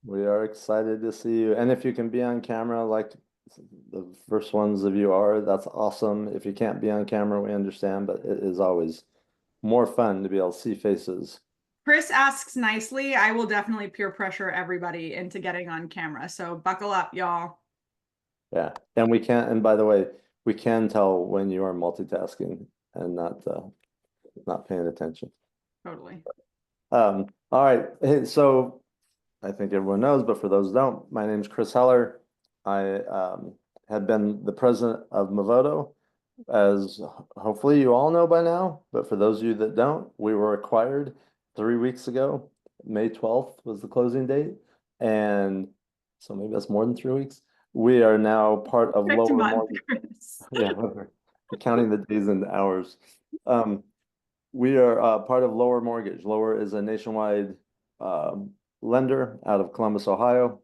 We are excited to see you. And if you can be on camera like the first ones of you are, that's awesome. If you can't be on camera, we understand, but it is always more fun to be able to see faces. Chris asks nicely. I will definitely peer pressure everybody into getting on camera. So buckle up, y'all. Yeah. And we can, and by the way, we can tell when you are multitasking and not paying attention. Totally. All right. Hey, so I think everyone knows, but for those who don't, my name is Chris Heller. I had been the president of Movoto, as hopefully you all know by now. But for those of you that don't, we were acquired 3 weeks ago. May 12th was the closing date. And so maybe that's more than 3 weeks. We are now part of Next Lower month, Mortgage. Chris. Yeah, we're counting the days and hours. Um, we are part of Lower Mortgage. Lower is a nationwide um, lender out of Columbus, Ohio.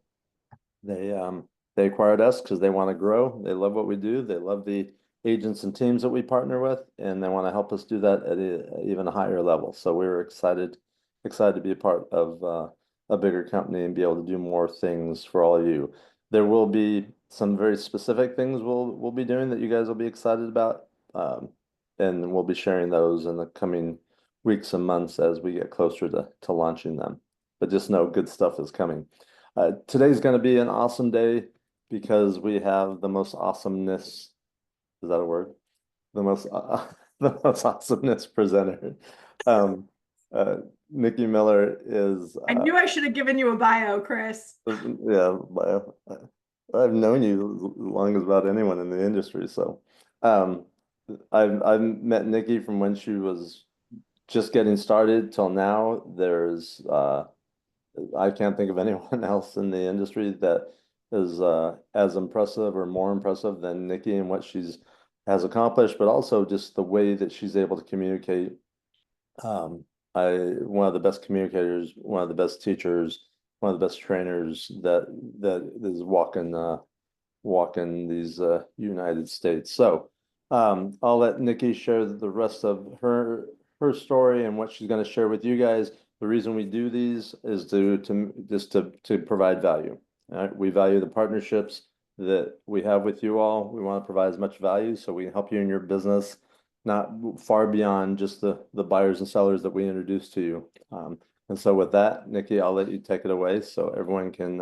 They acquired us because they want to grow. They love what we do. They love the agents and teams that we partner with, and they want to help us do that at a even higher level. So we were excited to be a part of a bigger company and be able to do more things for all of you. There will be some very specific things we'll be doing that you guys will be excited about, and we'll be sharing those in the coming weeks and months as we get closer to launching them. But just know good stuff is coming. Today's going to be an awesome day because we have the most awesomeness. Is that a word? The most the most awesomeness presenter. Um, uh, Nikki Miller is I knew I should have given you a bio, Chris. yeah. I've known you as long as about anyone in the industry. So um, I've met Nikki from when she was just getting started till now. There's I can't think of anyone else in the industry that is as impressive or more impressive than Nikki and what she's has accomplished, but also just the way that she's able to communicate. I One of the best communicators, one of the best teachers, one of the best trainers that is walking these United States. So I'll let Nikki share the rest of her story and what she's going to share with you guys. The reason we do these is to provide value. All right? We value the partnerships that we have with you all. We want to provide as much value so we can help you in your business, not far beyond just the buyers and sellers that we introduce to you. And so with that, Nikki, I'll let you take it away so everyone can.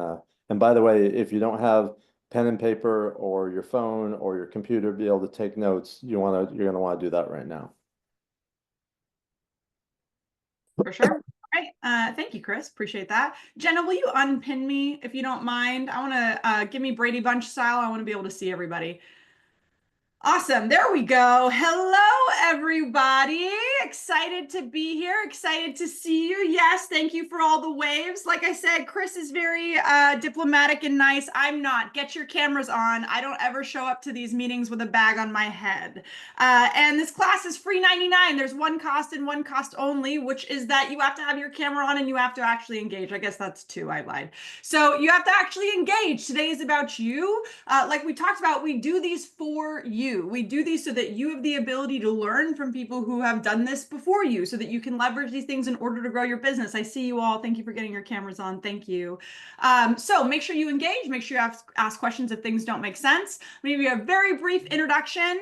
And by the way, if you don't have pen and paper or your phone or your computer be able to take notes, you're gonna want to do that right now. For sure. All right. Thank you, Chris. Appreciate that. Jenna, will you unpin me if you don't mind? I want to give me Brady Bunch style. I want to be able to see everybody. Awesome. There we go. Hello, everybody. Excited to be here. Excited to see you. Yes, thank you for all the waves. Like I said, Chris is very diplomatic and nice. I'm not. Get your cameras on. I don't ever show up to these meetings with a bag on my head. And this class is free 99. There's one cost and one cost only, which is that you have to have your camera on and you have to actually engage. I guess that's two. I lied. So you have to actually engage. Today is about you. Like we talked about, we do these for you. We do these so that you have the ability to learn from people who have done this before you so that you can leverage these things in order to grow your business. I see you all. Thank you for getting your cameras on. Thank you. So make sure you engage. Make sure you ask questions if things don't make sense. Maybe a very brief introduction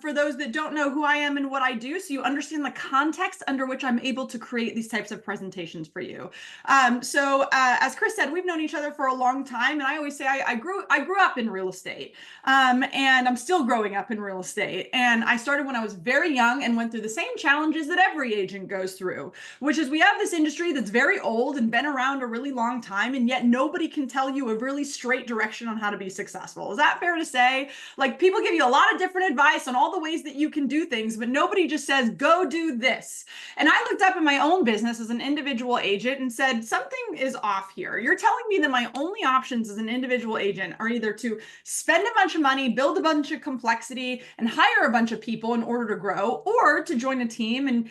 for those that don't know who I am and what I do, so you understand the context under which I'm able to create these types of presentations for you. As Chris said, we've known each other for a long time, and I always say I grew up in real estate, and I'm still growing up in real estate. And I started when I was very young and went through the same challenges that every agent goes through, which is we have this industry that's very old and been around a really long time, and yet nobody can tell you a really straight direction on how to be successful. Is that fair to say? Like, people give you a lot of different advice on all the ways that you can do things, but nobody just says, go do this. And I looked up in my own business as an individual agent and said, something is off here. You're telling me that my only options as an individual agent are either to spend a bunch of money, build a bunch of compliance complexity and hire a bunch of people in order to grow, or to join a team and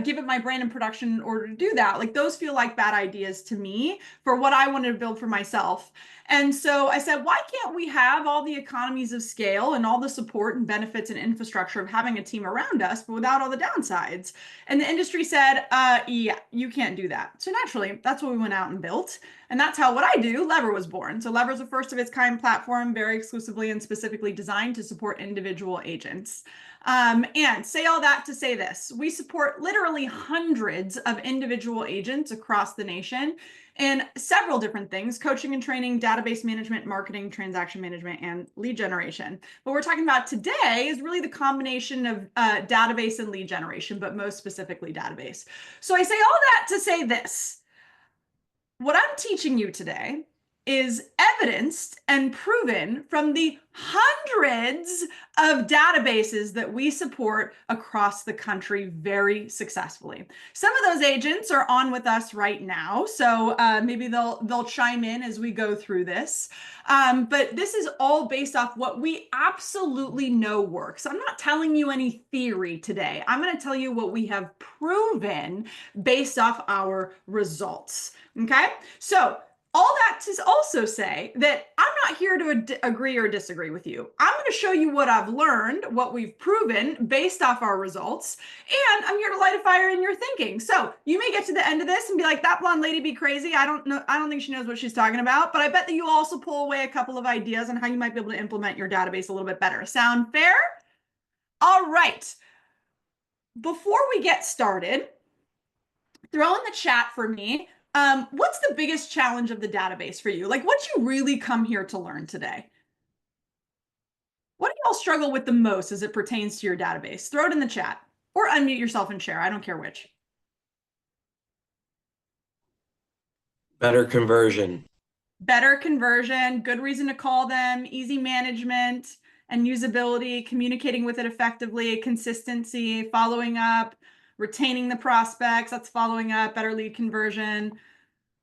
give it my brand and production in order to do that. Like those feel like bad ideas to me for what I wanted to build for myself. And so I said, why can't we have all the economies of scale and all the support and benefits and infrastructure of having a team around us, but without all the downsides? And the industry said, yeah, you can't do that. So naturally, that's what we went out and built. And that's how what I do, Lever was born. So Lever is a first of its kind platform, very exclusively and specifically designed to support individual agents. And say all that to say this, we support literally hundreds of individual agents across the nation in several different things: coaching and training, database management, marketing, transaction management, and lead generation. What we're talking about today is really the combination of database and lead generation, but most specifically database. So I say all that to say this. What I'm teaching you today is evidenced and proven from the hundreds of databases that we support across the country very successfully. Some of those agents are on with us right now, so maybe they'll chime in as we go through this. But this is all based off what we absolutely know works. I'm not telling you any theory today. I'm going to tell you what we have proven based off our results. Okay, so all that to also say that I'm not here to agree or disagree with you. I'm going to show you what I've learned, what we've proven based off our results, and I'm here to light a fire in your thinking. So you may get to the end of this and be like, that blonde lady be crazy. I don't know. I don't think she knows what she's talking about, but I bet that you'll also pull away a couple of ideas on how you might be able to implement your database a little bit better. Sound fair? All right. Before we get started, throw in the chat for me. What's the biggest challenge of the database for you? Like, what you really come here to learn today? What do y'all struggle with the most as it pertains to your database? Throw it in the chat or unmute yourself and share. I don't care which. Better conversion. Better conversion, good reason to call them, easy management and usability, communicating with it effectively, consistency, following up, retaining the prospects, that's following up, better lead conversion,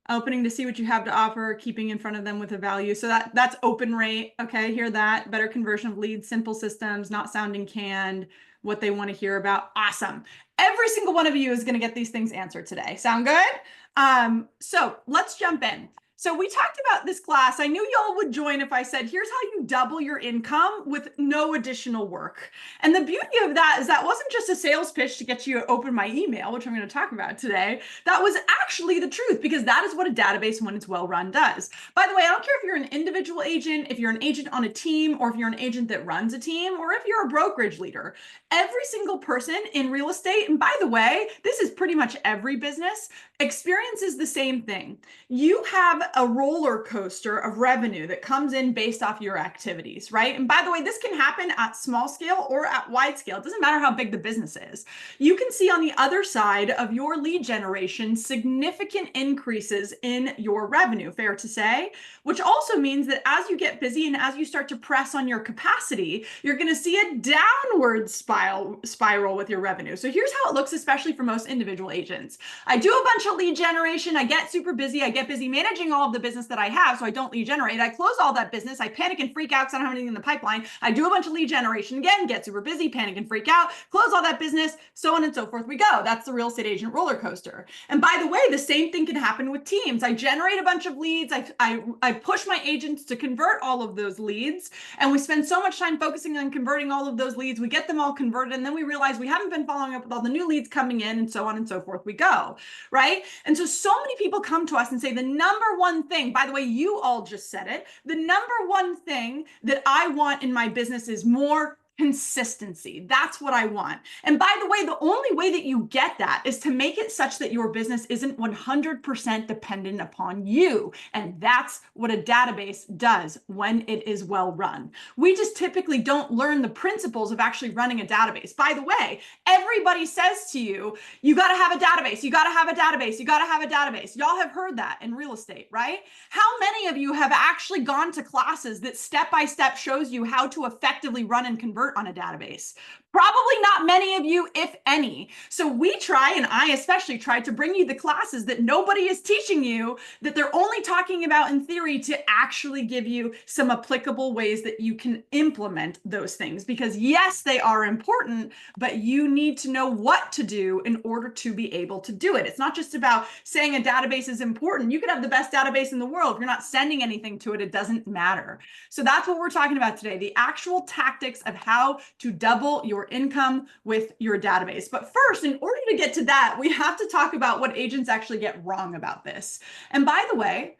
opening to see what you have to offer, keeping in front of them with a value. So that's open rate. Okay, hear that. Better conversion of leads, simple systems, not sounding canned, what they want to hear about. Awesome. Every single one of you is going to get these things answered today. Sound good? So let's jump in. So we talked about this class. I knew y'all would join if I said, here's how you double your income with no additional work. And the beauty of that is that wasn't just a sales pitch to get you to open my email, which I'm going to talk about today. That was actually the truth, because that is what a database, when it's well run, does. By the way, I don't care if you're an individual agent, if you're an agent on a team, or if you're an agent that runs a team, or if you're a brokerage leader. Every single person in real estate, and by the way, this is pretty much every business, experiences the same thing. You have a roller coaster of revenue that comes in based off your activities, right? And by the way, this can happen at small scale or at wide scale. It doesn't matter how big the business is. You can see on the other side of your lead generation significant increases in your revenue, fair to say, which also means that as you get busy and as you start to press on your capacity, you're going to see a downward spiral with your revenue. So here's how it looks, especially for most individual agents. I do a bunch of lead generation. I get super busy. I get busy managing all of the business that I have, so I don't lead generate. I close all that business. I panic and freak out because I don't have anything in the pipeline. I do a bunch of lead generation again, get super busy, panic and freak out, close all that business, so on and so forth we go. That's the real estate agent roller coaster. And by the way, the same thing can happen with teams. I generate a bunch of leads. I push my agents to convert all of those leads, and we spend so much time focusing on converting all of those leads. We get them all converted, and then we realize we haven't been following up with all the new leads coming in, and so on and so forth we go, right? And so many people come to us and say the number one thing, by the way, you all just said it, the number one thing that I want in my business is more consistency. That's what I want. And by the way, the only way that you get that is to make it such that your business isn't 100% dependent upon you. And that's what a database does when it is well run. We just typically don't learn the principles of actually running a database. By the way, everybody says to you, you got to have a database, you got to have a database, you got to have a database. Y'all have heard that in real estate, right? How many of you have actually gone to classes that step by step shows you how to effectively run and convert convert on a database? Probably not many of you, if any. So we try, and I especially try, to bring you the classes that nobody is teaching you, that they're only talking about in theory, to actually give you some applicable ways that you can implement those things. Because yes, they are important, but you need to know what to do in order to be able to do it. It's not just about saying a database is important. You could have the best database in the world. If you're not sending anything to it, it doesn't matter. So that's what we're talking about today, the actual tactics of how to double your income with your database. But first, in order to get to that, we have to talk about what agents actually get wrong about this. And by the way,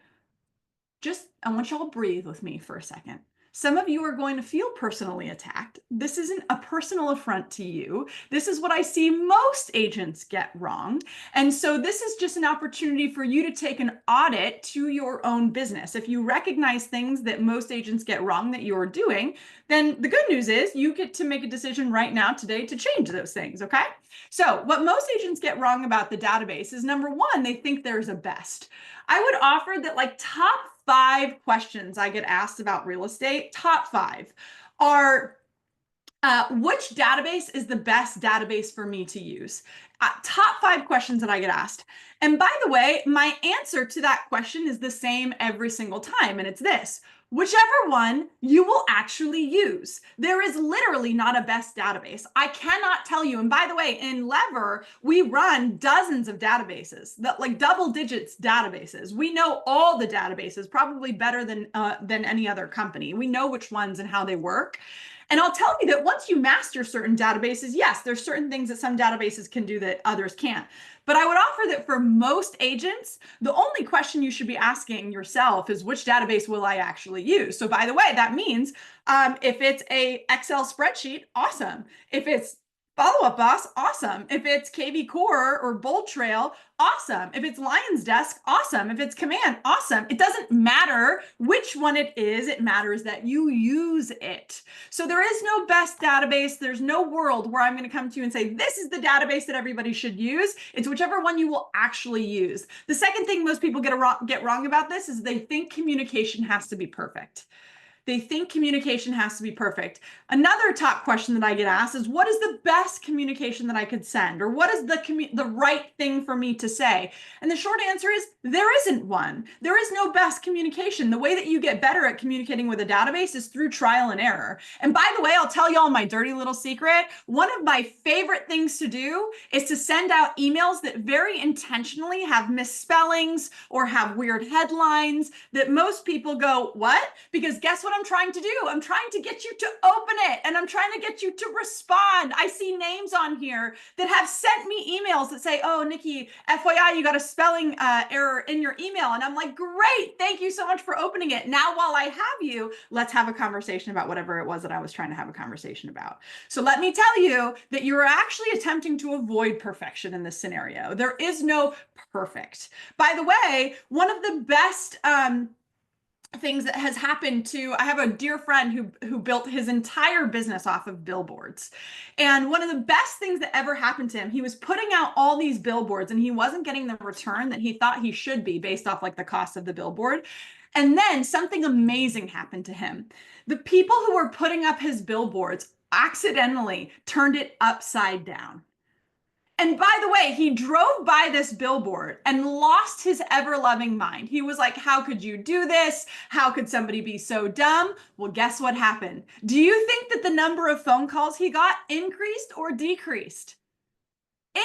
I want y'all to breathe with me for a second. Some of you are going to feel personally attacked. This isn't a personal affront to you. This is what I see most agents get wrong. And so this is just an opportunity for you to take an audit to your own business. If you recognize things that most agents get wrong that you're doing, then the good news is you get to make a decision right now today to change those things, okay? So what most agents get wrong about the database is, number one, they think there's a best. I would offer that like top 5 questions I get asked about real estate, top 5 are, which database is the best database for me to use? Top 5 questions that I get asked. And by the way, my answer to that question is the same every single time. And it's this: whichever one you will actually use. There is literally not a best database. I cannot tell you. And by the way, in Lever, we run dozens of databases, that like double digits databases. We know all the databases, probably better than any other company. We know which ones and how they work. And I'll tell you that once you master certain databases, yes, there's certain things that some databases can do that others can't. But I would offer that for most agents, the only question you should be asking yourself is, which database will I actually use? So by the way, that means if it's a Excel spreadsheet, awesome. If it's Follow Up Boss, awesome. If it's KV Core or Bold Trail, awesome. If it's Lion's Desk, awesome. If it's Command, awesome. It doesn't matter which one it is. It matters that you use it. So there is no best database. There's no world where I'm going to come to you and say, this is the database that everybody should use. It's whichever one you will actually use. The second thing most people get wrong about this is they think communication has to be perfect. They think communication has to be perfect. Another top question that I get asked is, what is the best communication that I could send? Or what is the right thing for me to say? And the short answer is, there isn't one. There is no best communication. The way that you get better at communicating with a database is through trial and error. And by the way, I'll tell y'all my dirty little secret. One of my favorite things to do is to send out emails that very intentionally have misspellings or have weird headlines that most people go, what? Because guess what I'm trying to do? I'm trying to get you to open it, and I'm trying to get you to respond. I see names on here that have sent me emails that say, oh, Nikki, FYI, you got a spelling error in your email. And I'm like, great, thank you so much for opening it. Now, while I have you, let's have a conversation about whatever it was that I was trying to have a conversation about. So let me tell you that you're actually attempting to avoid perfection in this scenario. There is no perfect. By the way, one of the best things that has happened to, I have a dear friend who built his entire business off of billboards. And one of the best things that ever happened to him, he was putting out all these billboards and he wasn't getting the return that he thought he should be based off like the cost of the billboard. And then something amazing happened to him. The people who were putting up his billboards accidentally turned it upside down. And by the way, he drove by this billboard and lost his ever-loving mind. He was like, how could you do this? How could somebody be so dumb? Well, guess what happened? Do you think that the number of phone calls he got increased or decreased?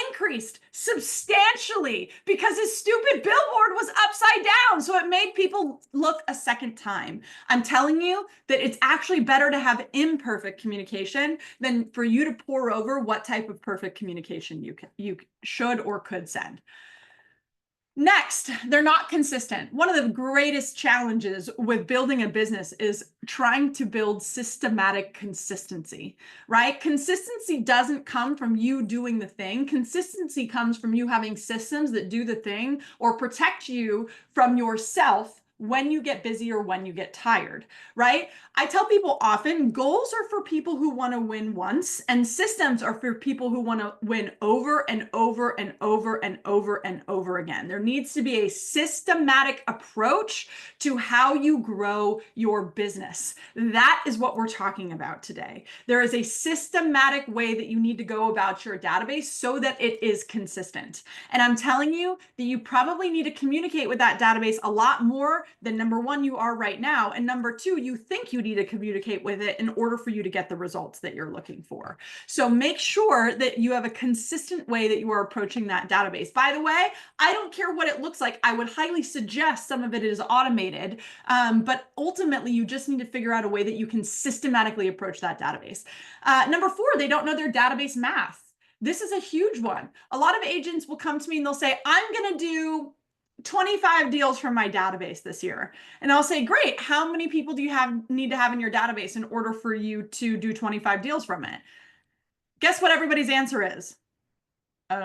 Increased substantially, because his stupid billboard was upside down. So it made people look a second time. I'm telling you that it's actually better to have imperfect communication than for you to pour over what type of perfect communication you should or could send. Next, they're not consistent. One of the greatest challenges with building a business is trying to build systematic consistency, right? Consistency doesn't come from you doing the thing. Consistency comes from you having systems that do the thing or protect you from yourself when you get busy or when you get tired, right? I tell people often goals are for people who want to win once, and systems are for people who want to win over and over and over and over and over again. There needs to be a systematic approach to how you grow your business. That is what we're talking about today. There is a systematic way that you need to go about your database so that it is consistent. And I'm telling you that you probably need to communicate with that database a lot more than number one, you are right now. And number two, you think you need to communicate with it in order for you to get the results that you're looking for. So make sure that you have a consistent way that you are approaching that database. By the way, I don't care what it looks like. I would highly suggest some of it is automated, but ultimately you just need to figure out a way that you can systematically approach that database. Number four, they don't know their database math. This is a huge one. A lot of agents will come to me and they'll say, I'm going to do 25 deals from my database this year. And I'll say, great, how many people do you need to have in your database in order for you to do 25 deals from it? Guess what everybody's answer is? I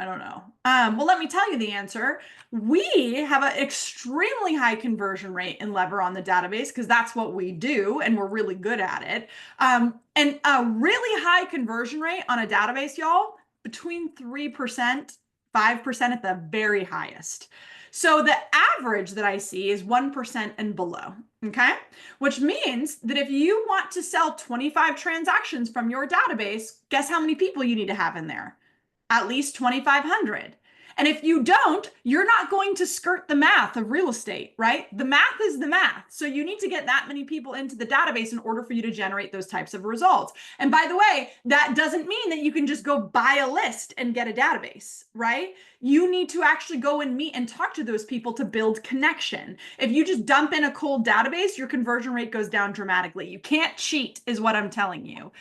don't know. Well, let me tell you the answer. We have an extremely high conversion rate in Lever on the database because that's what we do and we're really good at it. And a really high conversion rate on a database, y'all, between 3%, 5% at the very highest. So the average that I see is 1% and below, okay? Which means that if you want to sell 25 transactions from your database, guess how many people you need to have in there? At least 2,500. And if you don't, you're not going to skirt the math of real estate, right? The math is the math. So you need to get that many people into the database in order for you to generate those types of results. And by the way, that doesn't mean that you can just go buy a list and get a database, right? You need to actually go and meet and talk to those people to build connection. If you just dump in a cold database, your conversion rate goes down dramatically. You can't cheat is what I'm telling you.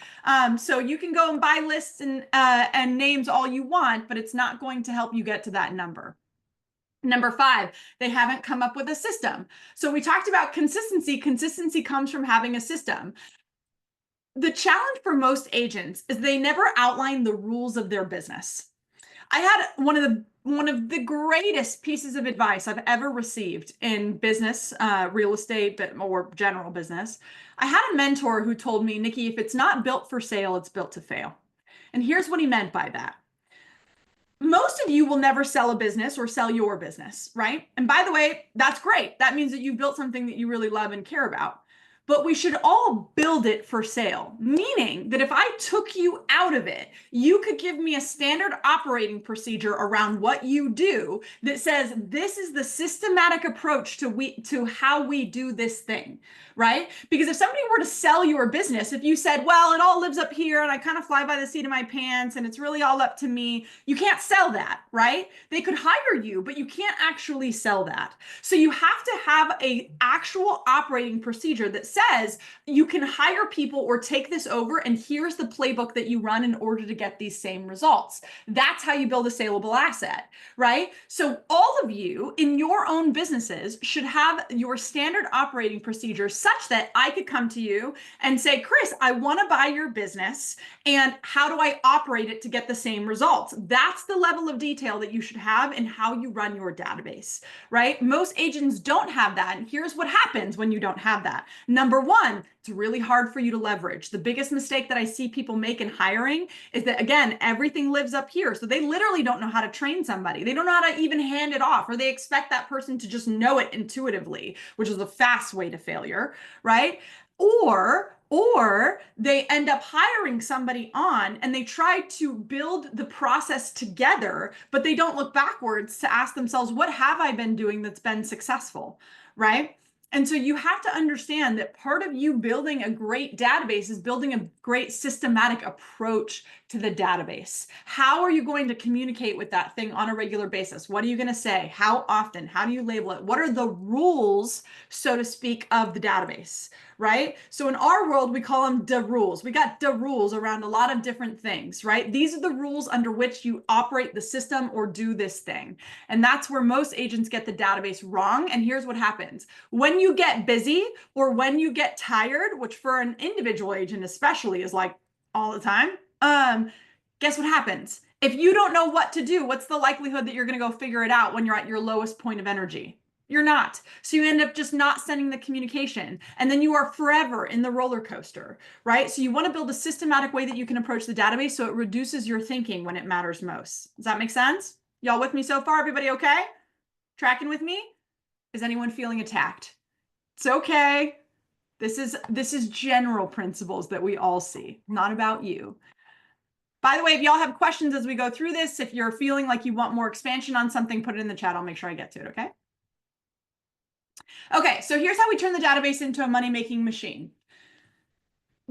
So you can go and buy lists and names all you want, but it's not going to help you get to that number. Number five, they haven't come up with a system. So we talked about consistency. Consistency comes from having a system. The challenge for most agents is they never outline the rules of their business. I had one of the greatest pieces of advice I've ever received in business, real estate, but more general business. I had a mentor who told me, Nikki, if it's not built for sale, it's built to fail. And here's what he meant by that. Most of you will never sell a business or sell your business, right? And by the way, that's great. That means that you've built something that you really love and care about. But we should all build it for sale, meaning that if I took you out of it, you could give me a standard operating procedure around what you do that says this is the systematic approach to how we do this thing, right? Because if somebody were to sell your business, if you said, well, it all lives up here and I kind of fly by the seat of my pants and it's really all up to me, you can't sell that, right? They could hire you, but you can't actually sell that. So you have to have an actual operating procedure that says you can hire people or take this over and here's the playbook that you run in order to get these same results. That's how you build a saleable asset, right? So all of you in your own businesses should have your standard operating procedure such that I could come to you and say, Chris, I want to buy your business and how do I operate it to get the same results? That's the level of detail that you should have in how you run your database, right? Most agents don't have that. And here's what happens when you don't have that. Number one, it's really hard for you to leverage. The biggest mistake that I see people make in hiring is that, again, everything lives up here. So they literally don't know how to train somebody. They don't know how to even hand it off, or they expect that person to just know it intuitively, which is a fast way to failure, right? Or they end up hiring somebody on and they try to build the process together, but they don't look backwards to ask themselves, what have I been doing that's been successful, right? And so you have to understand that part of you building a great database is building a great systematic approach to the database. How are you going to communicate with that thing on a regular basis? What are you going to say? How often? How do you label it? What are the rules, so to speak, of the database, right? So in our world, we call them the rules. We got the rules around a lot of different things, right? These are the rules under which you operate the system or do this thing. And that's where most agents get the database wrong. And here's what happens. When you get busy or when you get tired, which for an individual agent especially is like all the time, guess what happens? If you don't know what to do, what's the likelihood that you're going to go figure it out when you're at your lowest point of energy? You're not. So you end up just not sending the communication. And then you are forever in the roller coaster, right? So you want to build a systematic way that you can approach the database so it reduces your thinking when it matters most. Does that make sense? Y'all with me so far? Everybody okay? Tracking with me? Is anyone feeling attacked? It's okay. This is general principles that we all see, not about you. By the way, if y'all have questions as we go through this, if you're feeling like you want more expansion on something, put it in the chat. I'll make sure I get to it, okay? Okay, so here's how we turn the database into a money-making machine.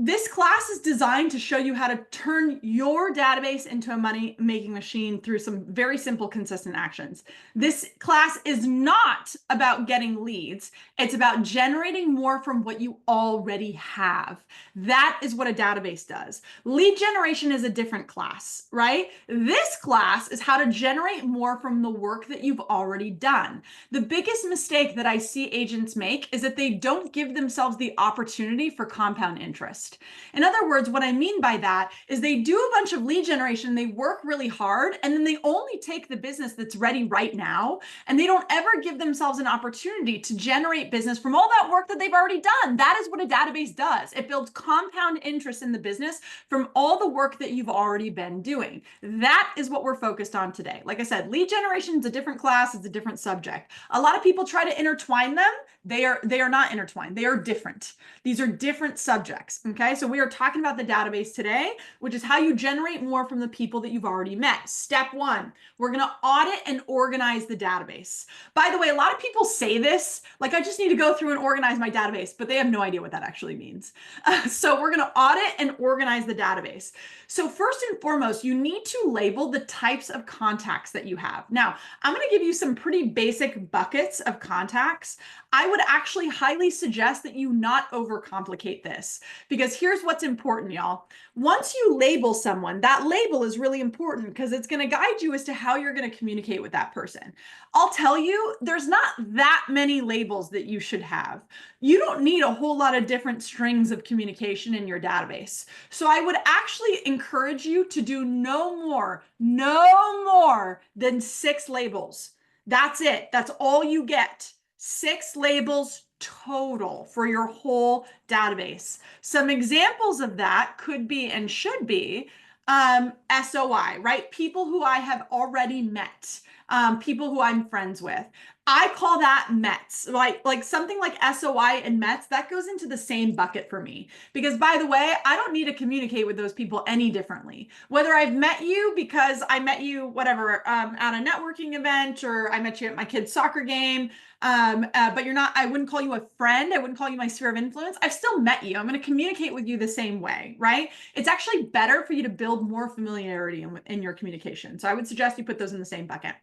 This class is designed to show you how to turn your database into a money-making machine through some very simple, consistent actions. This class is not about getting leads. It's about generating more from what you already have. That is what a database does. Lead generation is a different class, right? This class is how to generate more from the work that you've already done. The biggest mistake that I see agents make is that they don't give themselves the opportunity for compound interest. In other words, what I mean by that is they do a bunch of lead generation, they work really hard, and then they only take the business that's ready right now, and they don't ever give themselves an opportunity to generate business from all that work that they've already done. That is what a database does. It builds compound interest in the business from all the work that you've already been doing. That is what we're focused on today. Like I said, lead generation is a different class, it's a different subject. A lot of people try to intertwine them. They are not intertwined. They are different. These are different subjects, okay? So we are talking about the database today, which is how you generate more from the people that you've already met. Step one, we're gonna audit and organize the database. By the way, a lot of people say this, like I just need to go through and organize my database, but they have no idea what that actually means. So we're gonna audit and organize the database. So first and foremost, you need to label the types of contacts that you have. Now, I'm gonna give you some pretty basic buckets of contacts. I would actually highly suggest that you not overcomplicate this, because here's what's important, y'all. Once you label someone, that label is really important because it's going to guide you as to how you're going to communicate with that person. I'll tell you, there's not that many labels that you should have. You don't need a whole lot of different strings of communication in your database. So I would actually encourage you to do no more than 6 labels. That's it. That's all you get. 6 labels total for your whole database. Some examples of that could be and should be SOI, right? People who I have already met, people who I'm friends with. I call that METs, like something like SOI and METs, that goes into the same bucket for me. Because by the way, I don't need to communicate with those people any differently. Whether I've met you because I met you, whatever, at a networking event, or I met you at my kid's soccer game, but you're not, I wouldn't call you a friend. I wouldn't call you my sphere of influence. I've still met you. I'm going to communicate with you the same way, right? It's actually better for you to build more familiarity in your communication. So I would suggest you put those in the same bucket.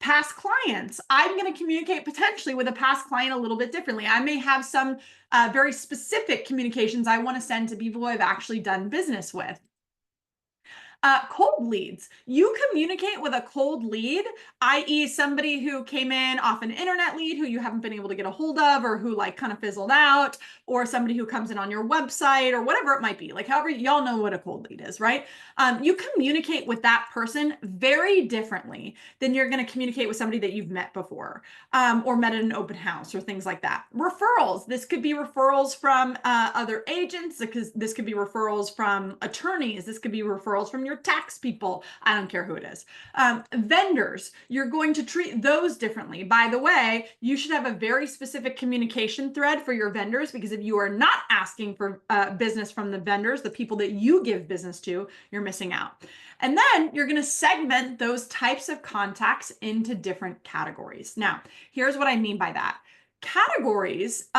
Past clients, I'm going to communicate potentially with a past client a little bit differently. I may have some very specific communications I want to send to people who I've actually done business with. Cold leads. You communicate with a cold lead, i.e. somebody who came in off an internet lead who you haven't been able to get a hold of, or who like kind of fizzled out, or somebody who comes in on your website, or whatever it might be. Like however, y'all know what a cold lead is, right? You communicate with that person very differently than you're going to communicate with somebody that you've met before, or met at an open house or things like that. Referrals. This could be referrals from other agents. This could be referrals from attorneys. This could be referrals from your tax people. I don't care who it is. Vendors, you're going to treat those differently. By the way, you should have a very specific communication thread for your vendors, because if you are not asking for business from the vendors, the people that you give business to, you're missing out. And then you're going to segment those types of contacts into different categories. Now, here's what I mean by that. Categories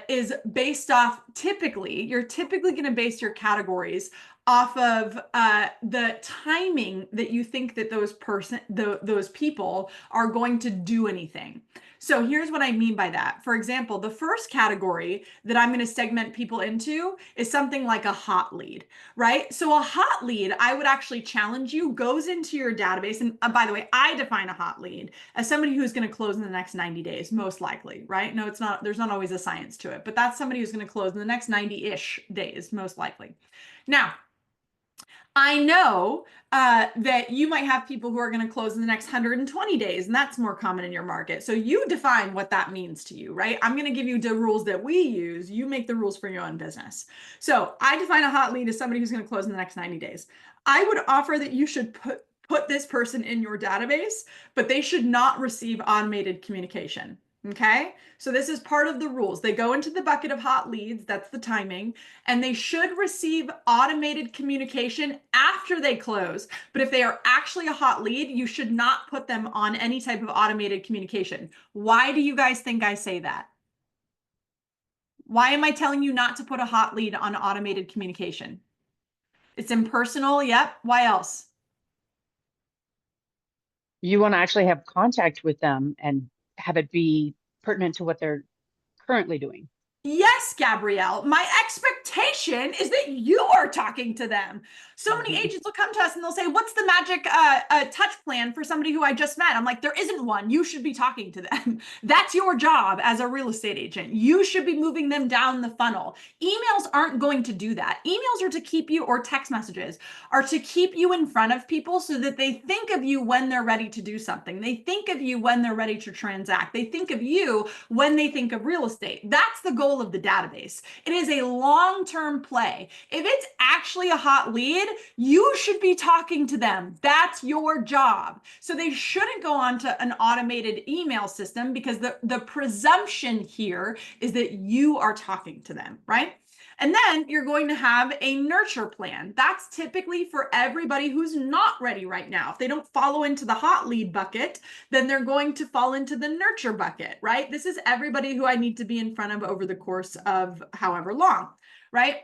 is based off, you're typically going to base your categories off of the timing that you think that those people are going to do anything. So here's what I mean by that. For example, the first category that I'm going to segment people into is something like a hot lead, right? So a hot lead, I would actually challenge you, goes into your database. And by the way, I define a hot lead as somebody who's going to close in the next 90 days, most likely, right? No, it's not, there's not always a science to it, but that's somebody who's going to close in the next 90-ish days, most likely. Now, I know that you might have people who are going to close in the next 120 days, and that's more common in your market. So you define what that means to you, right? I'm going to give you the rules that we use. You make the rules for your own business. So I define a hot lead as somebody who's going to close in the next 90 days. I would offer that you should put this person in your database, but they should not receive automated communication. Okay, so this is part of the rules. They go into the bucket of hot leads, that's the timing, and they should receive automated communication after they close. But if they are actually a hot lead, you should not put them on any type of automated communication. Why do you guys think I say that? Why am I telling you not to put a hot lead on automated communication? It's impersonal, yep. Why else? You want to actually have contact with them and have it be pertinent to what they're currently doing. Yes, Gabrielle, my expectation is that you are talking to them. So many agents will come to us and they'll say, what's the magic touch plan for somebody who I just met? I'm like, there isn't one. You should be talking to them. That's your job as a real estate agent. You should be moving them down the funnel. Emails aren't going to do that. Emails are to keep you, or text messages are to keep you in front of people so that they think of you when they're ready to do something. They think of you when they're ready to transact. They think of you when they think of real estate. That's the goal of the database. It is a long-term play. If it's actually a hot lead, you should be talking to them. That's your job. So they shouldn't go on to an automated email system, because the presumption here is that you are talking to them, right? And then you're going to have a nurture plan. That's typically for everybody who's not ready right now. If they don't follow into the hot lead bucket, then they're going to fall into the nurture bucket, right? This is everybody who I need to be in front of over the course of however long, right?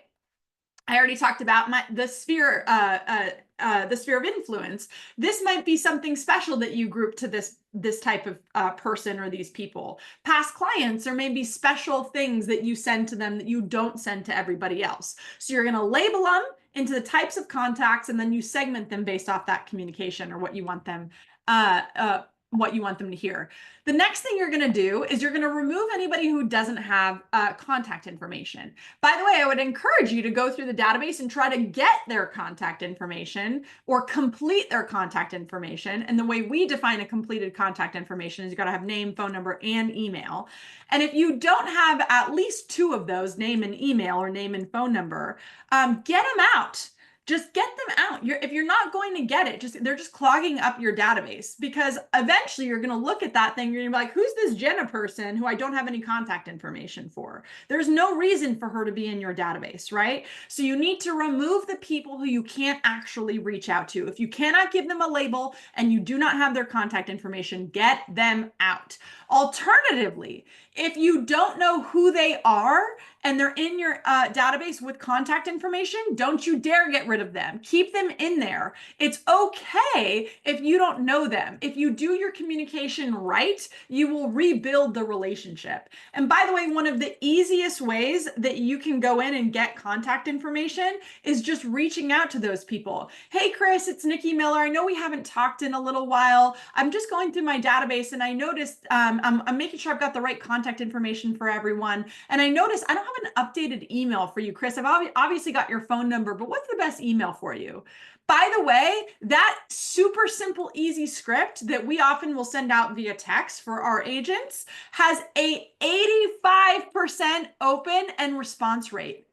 I already talked about the sphere of influence. This might be something special that you group to this type of person or these people. Past clients, or maybe special things that you send to them that you don't send to everybody else. So you're going to label them into the types of contacts, and then you segment them based off that communication or what you want them to hear. The next thing you're going to do is you're going to remove anybody who doesn't have contact information. By the way, I would encourage you to go through the database and try to get their contact information or complete their contact information. And the way we define a completed contact information is you got to have name, phone number, and email. And if you don't have at least two of those, name and email or name and phone number, get them out. Just get them out. If you're not going to get it, they're just clogging up your database, because eventually you're going to look at that thing. You're going to be like, who's this Jenna person who I don't have any contact information for? There's no reason for her to be in your database, right? So you need to remove the people who you can't actually reach out to. If you cannot give them a label and you do not have their contact information, get them out. Alternatively, if you don't know who they are and they're in your database with contact information, don't you dare get rid of them. Keep them in there. It's okay if you don't know them. If you do your communication right, you will rebuild the relationship. And by the way, one of the easiest ways that you can go in and get contact information is just reaching out to those people. Hey, Chris, it's Nikki Miller. I know we haven't talked in a little while. I'm just going through my database and I noticed I'm making sure I've got the right contact information for everyone. And I noticed I don't have an updated email for you, Chris. I've obviously got your phone number, but what's the best email for you? By the way, that super simple, easy script that we often will send out via text for our agents has a 85% open and response rate.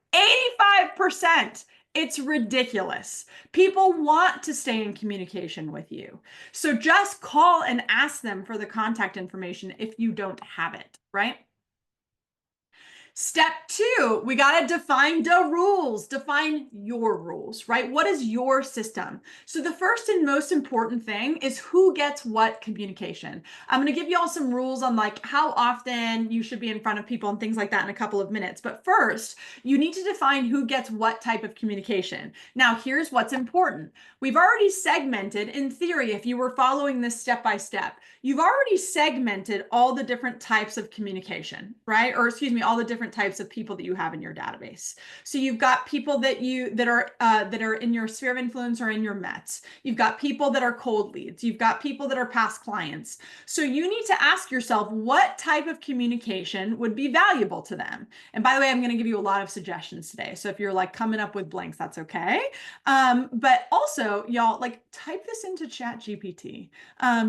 85%. It's ridiculous. People want to stay in communication with you. So just call and ask them for the contact information if you don't have it, right? Step 2, we got to define the rules. Define your rules, right? What is your system? So the first and most important thing is who gets what communication. I'm going to give you all some rules on like how often you should be in front of people and things like that in a couple of minutes. But first, you need to define who gets what type of communication. Now, here's what's important. We've already segmented, in theory, if you were following this step by step, you've already segmented all the different types of communication, right? Or excuse me, all the different different types of people that you have in your database. So you've got people that are in your sphere of influence or in your METs. You've got people that are cold leads. You've got people that are past clients. So you need to ask yourself what type of communication would be valuable to them. And by the way, I'm going to give you a lot of suggestions today. So if you're like coming up with blanks, that's okay. But also, y'all, like type this into Chat GPT.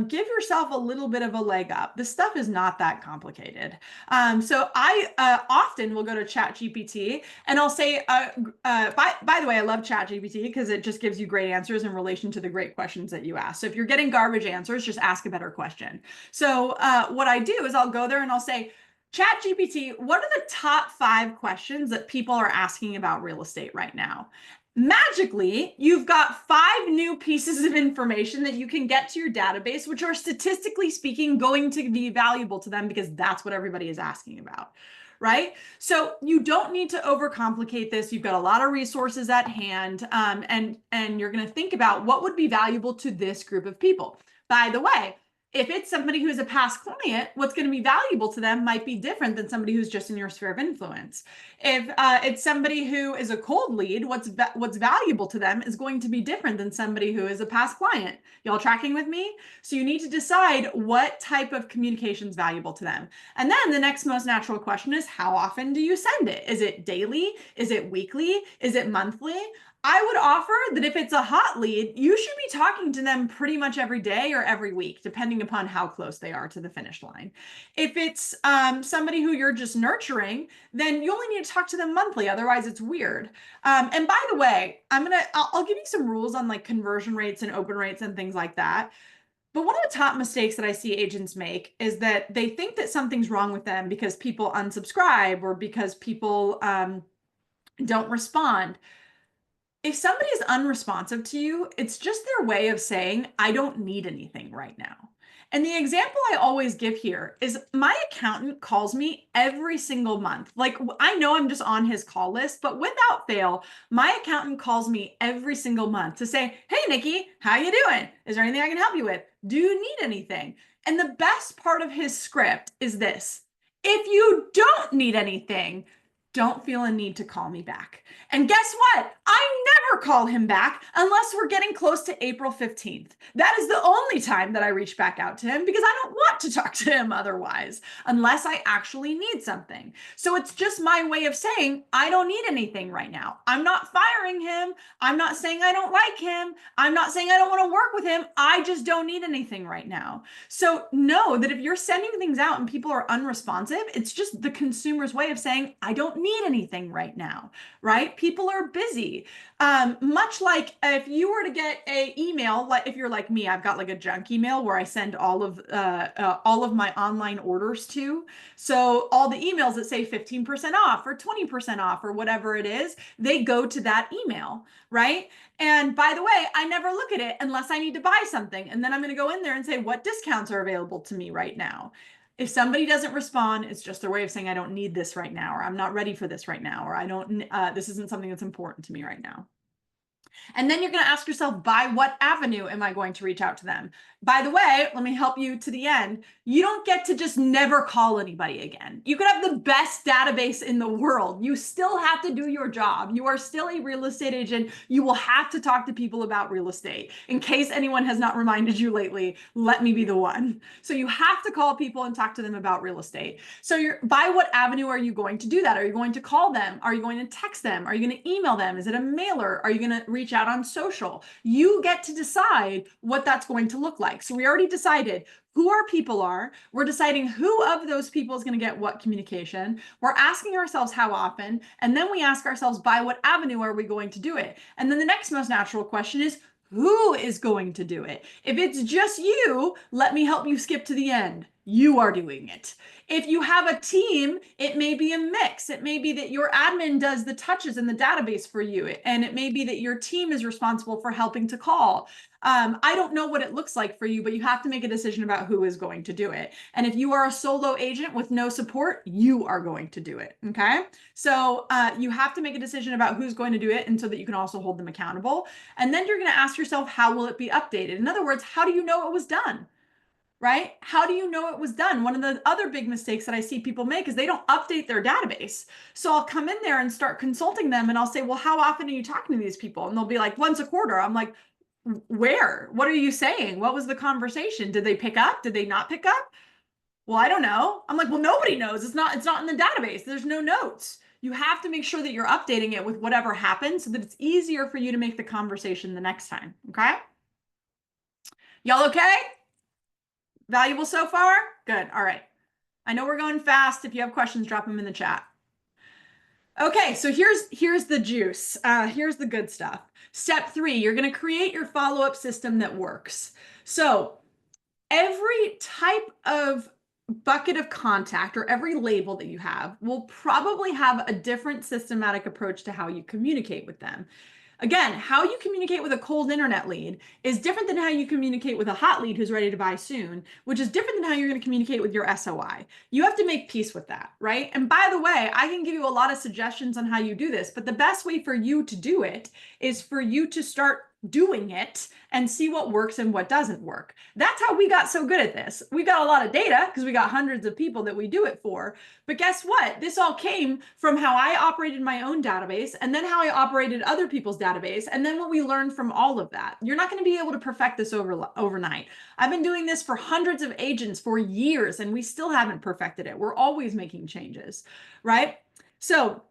Give yourself a little bit of a leg up. This stuff is not that complicated. So I often will go to Chat GPT and I'll say, by the way, I love Chat GPT because it just gives you great answers in relation to the great questions that you ask. So if you're getting garbage answers, just ask a better question. So what I do is I'll go there and I'll say, Chat GPT, what are the top 5 questions that people are asking about real estate right now? Magically, you've got 5 new pieces of information that you can get to your database, which are statistically speaking going to be valuable to them because that's what everybody is asking about, right? So you don't need to overcomplicate this. You've got a lot of resources at hand, and you're going to think about what would be valuable to this group of people. By the way, if it's somebody who is a past client, what's going to be valuable to them might be different than somebody who's just in your sphere of influence. If it's somebody who is a cold lead, what's valuable to them is going to be different than somebody who is a past client. Y'all tracking with me? So you need to decide what type of communication is valuable to them. And then the next most natural question is, how often do you send it? Is it daily? Is it weekly? Is it monthly? I would offer that if it's a hot lead, you should be talking to them pretty much every day or every week, depending upon how close they are to the finish line. If it's somebody who you're just nurturing, then you only need to talk to them monthly. Otherwise, it's weird. And by the way, I'll give you some rules on like conversion rates and open rates and things like that. But one of the top mistakes that I see agents make is that they think that something's wrong with them because people unsubscribe or because people don't respond. If somebody is unresponsive to you, it's just their way of saying, I don't need anything right now. And the example I always give here is my accountant calls me every single month. Like I know I'm just on his call list, but without fail, my accountant calls me every single month to say, hey, Nikki, how you doing? Is there anything I can help you with? Do you need anything? And the best part of his script is this: if you don't need anything, don't feel a need to call me back. And guess what? I never call him back unless we're getting close to April 15th. That is the only time that I reach back out to him because I don't want to talk to him otherwise, unless I actually need something. So it's just my way of saying, I don't need anything right now. I'm not firing him. I'm not saying I don't like him. I'm not saying I don't want to work with him. I just don't need anything right now. So know that if you're sending things out and people are unresponsive, it's just the consumer's way of saying, I don't need anything right now, right? People are busy. Much like if you were to get an email, like if you're like me, I've got like a junk email where I send all of my online orders to. So all the emails that say 15% off or 20% off or whatever it is, they go to that email, right? And by the way, I never look at it unless I need to buy something. And then I'm going to go in there and say, what discounts are available to me right now? If somebody doesn't respond, it's just their way of saying, I don't need this right now, or I'm not ready for this right now, or I don't, this isn't something that's important to me right now. And then you're going to ask yourself, by what avenue am I going to reach out to them? By the way, let me help you to the end. You don't get to just never call anybody again. You could have the best database in the world. You still have to do your job. You are still a real estate agent. You will have to talk to people about real estate. In case anyone has not reminded you lately, let me be the one. So you have to call people and talk to them about real estate. So by what avenue are you going to do that? Are you going to call them? Are you going to text them? Are you going to email them? Is it a mailer? Are you going to reach out on social? You get to decide what that's going to look like. So we already decided who our people are. We're deciding who of those people is going to get what communication. We're asking ourselves how often, and then we ask ourselves by what avenue are we going to do it? And then the next most natural question is, who is going to do it? If it's just you, let me help you skip to the end. You are doing it. If you have a team, it may be a mix. It may be that your admin does the touches in the database for you, and it may be that your team is responsible for helping to call. I don't know what it looks like for you, but you have to make a decision about who is going to do it. And if you are a solo agent with no support, you are going to do it. Okay. So you have to make a decision about who's going to do it, and so that you can also hold them accountable. And then you're going to ask yourself, how will it be updated? In other words, how do you know it was done? right? How do you know it was done? One of the other big mistakes that I see people make is they don't update their database. So I'll come in there and start consulting them and I'll say, well, how often are you talking to these people? And they'll be like, once a quarter. I'm like, where? What are you saying? What was the conversation? Did they pick up? Did they not pick up? Well, I don't know. I'm like, well, nobody knows. It's not in the database. There's no notes. You have to make sure that you're updating it with whatever happened so that it's easier for you to make the conversation the next time. Okay? Y'all okay? Valuable so far? Good. All right. I know we're going fast. If you have questions, drop them in the chat. Okay, so here's the juice. Here's the good stuff. Step 3, you're going to create your follow-up system that works. So every type of bucket of contact or every label that you have will probably have a different systematic approach to how you communicate with them. Again, how you communicate with a cold internet lead is different than how you communicate with a hot lead who's ready to buy soon, which is different than how you're going to communicate with your SOI. You have to make peace with that, right? And by the way, I can give you a lot of suggestions on how you do this, but the best way for you to do it is for you to start doing it and see what works and what doesn't work. That's how we got so good at this. We got a lot of data because we got hundreds of people that we do it for. But guess what? This all came from how I operated my own database and then how I operated other people's database and then what we learned from all of that. You're not going to be able to perfect this overnight. I've been doing this for hundreds of agents for years and we still haven't perfected it. We're always making changes, right? So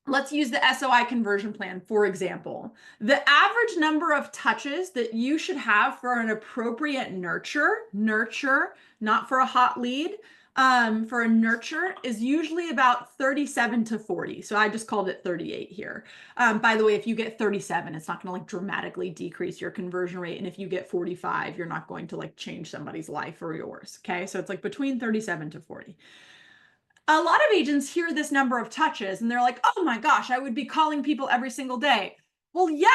let's use the SOI conversion plan, for example. The average number of touches that you should have for an appropriate nurture, not for a hot lead, for a nurture is usually about 37 to 40. So I just called it 38 here. By the way, if you get 37, it's not going to like dramatically decrease your conversion rate. And if you get 45, you're not going to like change somebody's life or yours. Okay. So it's like between 37 to 40. A lot of agents hear this number of touches and they're like, oh my gosh, I would be calling people every single day. Well, yeah,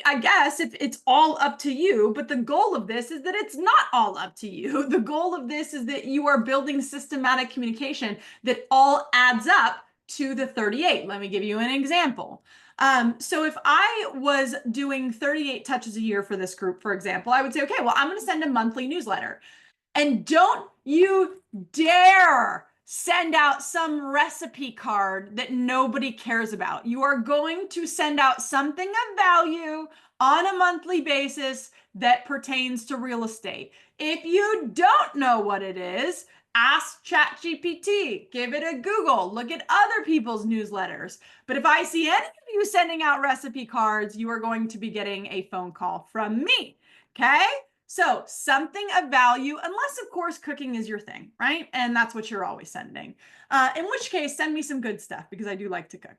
I guess if it's all up to you, but the goal of this is that it's not all up to you. The goal of this is that you are building systematic communication that all adds up to the 38. Let me give you an example. So if I was doing 38 touches a year for this group, for example, I would say, okay, well, I'm going to send a monthly newsletter. And don't you dare send out some recipe card that nobody cares about. You are going to send out something of value on a monthly basis that pertains to real estate. If you don't know what it is, ask ChatGPT, give it a Google, look at other people's newsletters. But if I see any of you sending out recipe cards, you are going to be getting a phone call from me, okay? So something of value, unless of course cooking is your thing, right? And that's what you're always sending. In which case, send me some good stuff because I do like to cook.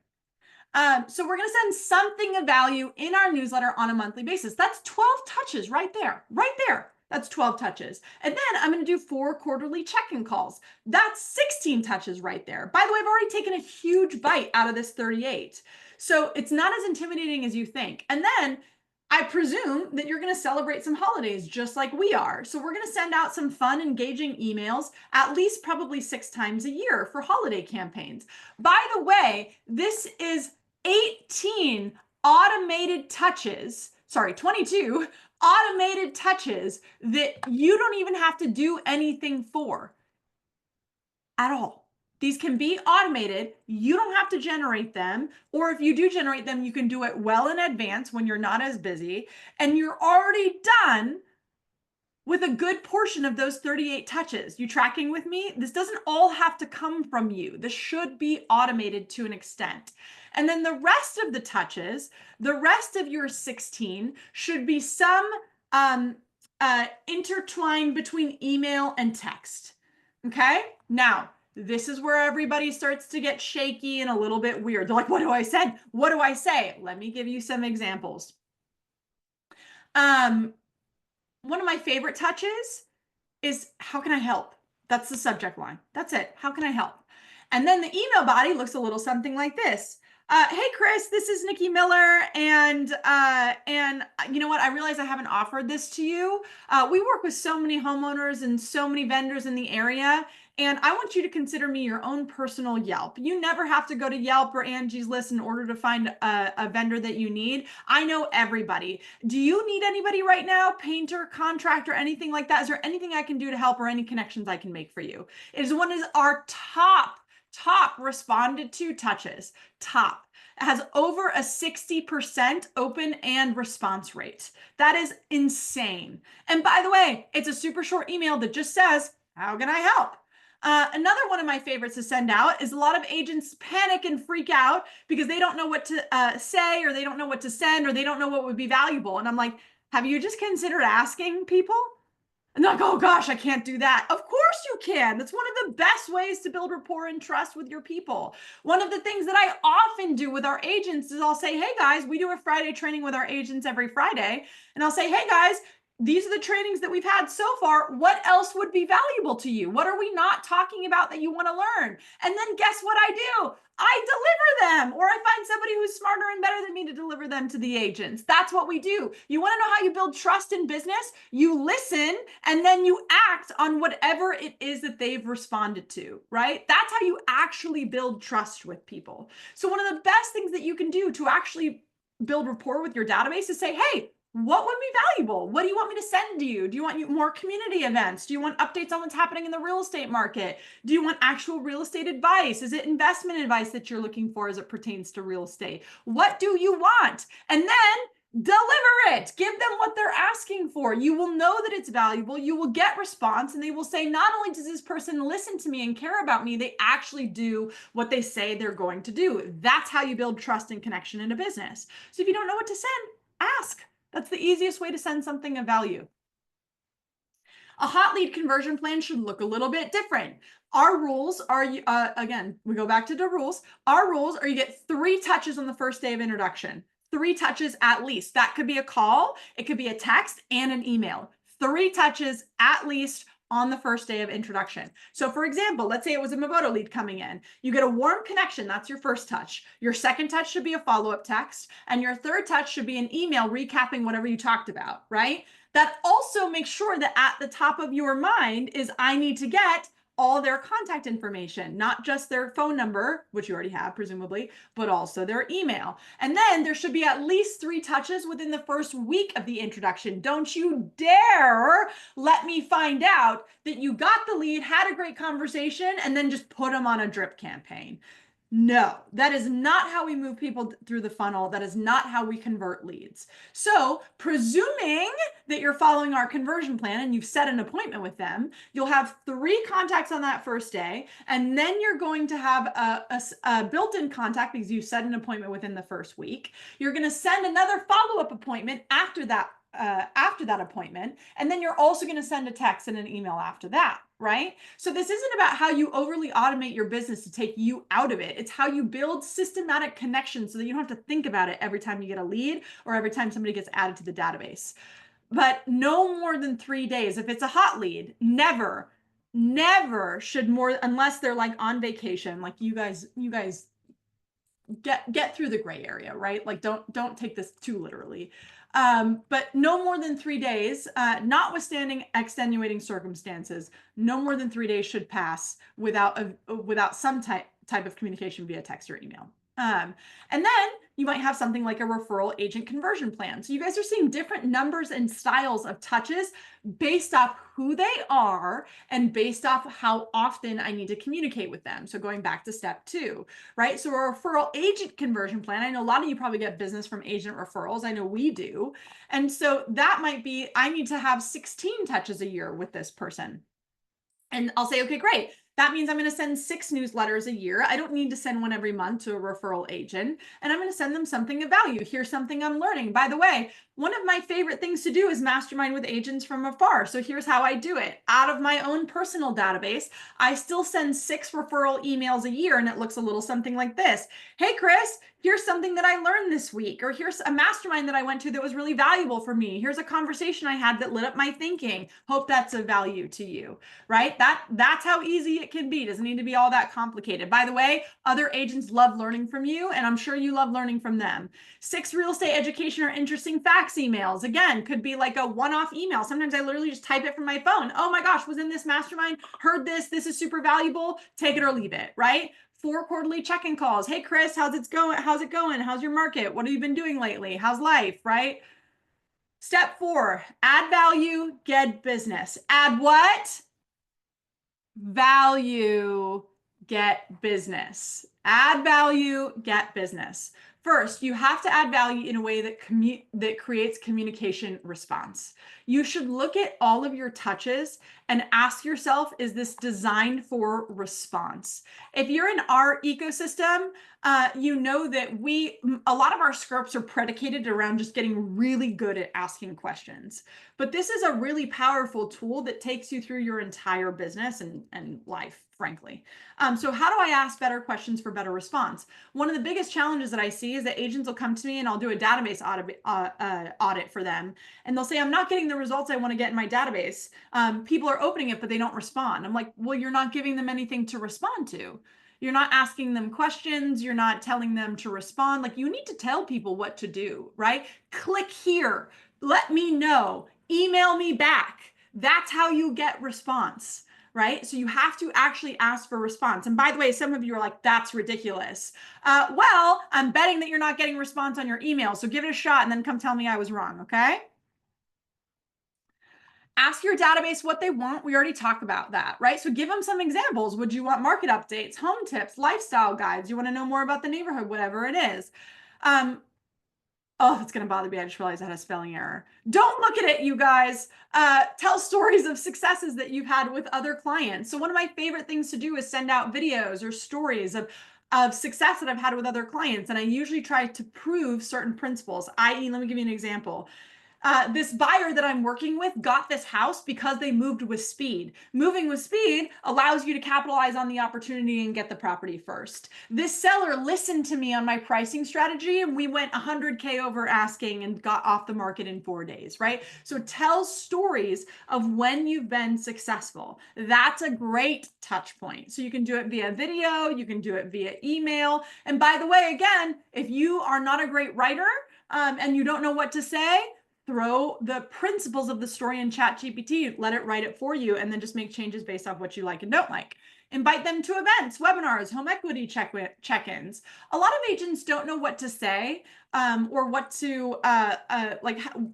So we're going to send something of value in our newsletter on a monthly basis. That's 12 touches right there, right there. That's 12 touches. And then I'm going to do 4 quarterly check-in calls. That's 16 touches right there. By the way, I've already taken a huge bite out of this 38. So it's not as intimidating as you think. And then I presume that you're going to celebrate some holidays just like we are. So we're going to send out some fun, engaging emails at least probably 6 times a year for holiday campaigns. By the way, this is 18 automated touches, 22 automated touches that you don't even have to do anything for at all. These can be automated. You don't have to generate them. Or if you do generate them, you can do it well in advance when you're not as busy. And you're already done with a good portion of those 38 touches. You tracking with me? This doesn't all have to come from you. This should be automated to an extent. And then the rest of the touches, the rest of your 16 should be some intertwined between email and text. Okay? Now, this is where everybody starts to get shaky and a little bit weird. They're like, what do I say? What do I say? Let me give you some examples. One of my favorite touches is, how can I help? That's the subject line. That's it. How can I help? And then the email body looks a little something like this. Hey, Chris, this is Nikki Miller. And you know what? I realize I haven't offered this to you. We work with so many homeowners and so many vendors in the area. And I want you to consider me your own personal Yelp. You never have to go to Yelp or Angie's List in order to find a vendor that you need. I know everybody. Do you need anybody right now? Painter, contractor, anything like that? Is there anything I can do to help or any connections I can make for you? It is one of our top responded to touches. Top. It has over a 60% open and response rate. That is insane. And by the way, it's a super short email that just says, how can I help? Another one of my favorites to send out is a lot of agents panic and freak out because they don't know what to say, or they don't know what to send, or they don't know what would be valuable. And I'm like, have you just considered asking people? And they're like, oh gosh, I can't do that. Of course you can. That's one of the best ways to build rapport and trust with your people. One of the things that I often do with our agents is I'll say, hey guys, we do a Friday training with our agents every Friday. And I'll say, hey guys, these are the trainings that we've had so far. What else would be valuable to you? What are we not talking about that you want to learn? And then guess what I do? I deliver them, or I find somebody who's smarter and better than me to deliver them to the agents. That's what we do. You want to know how you build trust in business? You listen and then you act on whatever it is that they've responded to, right? That's how you actually build trust with people. So one of the best things that you can do to actually build rapport with your database is say, hey, what would be valuable? What do you want me to send to you? Do you want more community events? Do you want updates on what's happening in the real estate market? Do you want actual real estate advice? Is it investment advice that you're looking for as it pertains to real estate? What do you want? And then deliver it. Give them what they're asking for. You will know that it's valuable. You will get response, and they will say, not only does this person listen to me and care about me, they actually do what they say they're going to do. That's how you build trust and connection in a business. So if you don't know what to send, ask. That's the easiest way to send something of value. A hot lead conversion plan should look a little bit different. Our rules are, again, we go back to the rules. Our rules are you get 3 touches on the first day of introduction. 3 touches at least. That could be a call, it could be a text, and an email. 3 touches at least on the first day of introduction. So for example, let's say it was a Movoto lead coming in. You get a warm connection. That's your first touch. Your second touch should be a follow-up text. And your third touch should be an email recapping whatever you talked about, right? That also makes sure that at the top of your mind is, I need to get all their contact information, not just their phone number, which you already have presumably, but also their email. And then there should be at least 3 touches within the first week of the introduction. Don't you dare let me find out that you got the lead, had a great conversation, and then just put them on a drip campaign. No, that is not how we move people through the funnel. That is not how we convert leads. So presuming that you're following our conversion plan and you've set an appointment with them, you'll have 3 contacts on that first day. And then you're going to have a built-in contact because you set an appointment within the first week. You're going to send another follow-up appointment after that appointment. And then you're also going to send a text and an email after that, right? So this isn't about how you overly automate your business to take you out of it. It's how you build systematic connections so that you don't have to think about it every time you get a lead or every time somebody gets added to the database. But no more than 3 days. If it's a hot lead, never should more, unless they're like on vacation, like you guys get through the gray area, right? Like don't take this too literally. But no more than 3 days, notwithstanding extenuating circumstances, no more than 3 days should pass without some type of communication via text or email. And then you might have something like a referral agent conversion plan. So you guys are seeing different numbers and styles of touches based off who they are and based off how often I need to communicate with them. So going back to step 2, right? So a referral agent conversion plan, I know a lot of you probably get business from agent referrals. I know we do. And so that might be, I need to have 16 touches a year with this person. And I'll say, okay, great. That means I'm going to send 6 newsletters a year. I don't need to send one every month to a referral agent. And I'm going to send them something of value. Here's something I'm learning. By the way, one of my favorite things to do is mastermind with agents from afar. So here's how I do it. Out of my own personal database, I still send 6 referral emails a year, and it looks a little something like this. Hey, Chris, here's something that I learned this week, or here's a mastermind that I went to that was really valuable for me. Here's a conversation I had that lit up my thinking. Hope that's of value to you, right? That's how easy it can be. It doesn't need to be all that complicated. By the way, other agents love learning from you, and I'm sure you love learning from them. 6 real estate education or interesting facts emails. Again, could be like a one-off email. Sometimes I literally just type it from my phone. Oh my gosh, was in this mastermind, heard this is super valuable, take it or leave it, right? 4 quarterly check-in calls. Hey, Chris, how's it going? How's your market? What have you been doing lately? How's life, right? Step 4, add value, get business. Add what? Value, get business. Add value, get business. First, you have to add value in a way that creates communication response. You should look at all of your touches and ask yourself, is this designed for response? If you're in our ecosystem, you know that a lot of our scripts are predicated around just getting really good at asking questions. But this is a really powerful tool that takes you through your entire business and life, frankly. So how do I ask better questions for better response? One of the biggest challenges that I see is that agents will come to me and I'll do a database audit for them. And they'll say, I'm not getting the results I want to get in my database. People are opening it, but they don't respond. I'm like, well, you're not giving them anything to respond to. You're not asking them questions. You're not telling them to respond. Like, you need to tell people what to do, right? Click here. Let me know. Email me back. That's how you get response, right? So you have to actually ask for response. And by the way, some of you are like, that's ridiculous. Well, I'm betting that you're not getting response on your email. So give it a shot and then come tell me I was wrong, okay? Ask your database what they want. We already talked about that, right? So give them some examples. Would you want market updates, home tips, lifestyle guides? You want to know more about the neighborhood, whatever it is. Oh, it's going to bother me. I just realized I had a spelling error. Don't look at it, you guys. Tell stories of successes that you've had with other clients. So one of my favorite things to do is send out videos or stories of success that I've had with other clients. And I usually try to prove certain principles, i.e., let me give you an example. This buyer that I'm working with got this house because they moved with speed. Moving with speed allows you to capitalize on the opportunity and get the property first. This seller listened to me on my pricing strategy and we went 100K over asking and got off the market in 4 days, right? So tell stories of when you've been successful. That's a great touch point. So you can do it via video, you can do it via email. And by the way, again, if you are not a great writer and you don't know what to say, throw the principles of the story in ChatGPT, let it write it for you, and then just make changes based off what you like and don't like. Invite them to events, webinars, home equity check-ins. A lot of agents don't know what to say or what to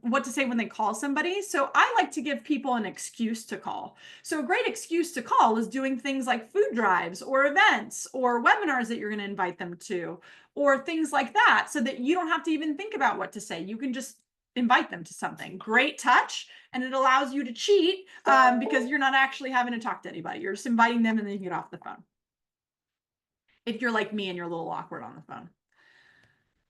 what to say when they call somebody. So I like to give people an excuse to call. So a great excuse to call is doing things like food drives or events or webinars that you're going to invite them to or things like that, so that you don't have to even think about what to say. You can just invite them to something. Great touch, and it allows you to cheat because you're not actually having to talk to anybody. You're just inviting them and then you get off the phone. If you're like me and you're a little awkward on the phone.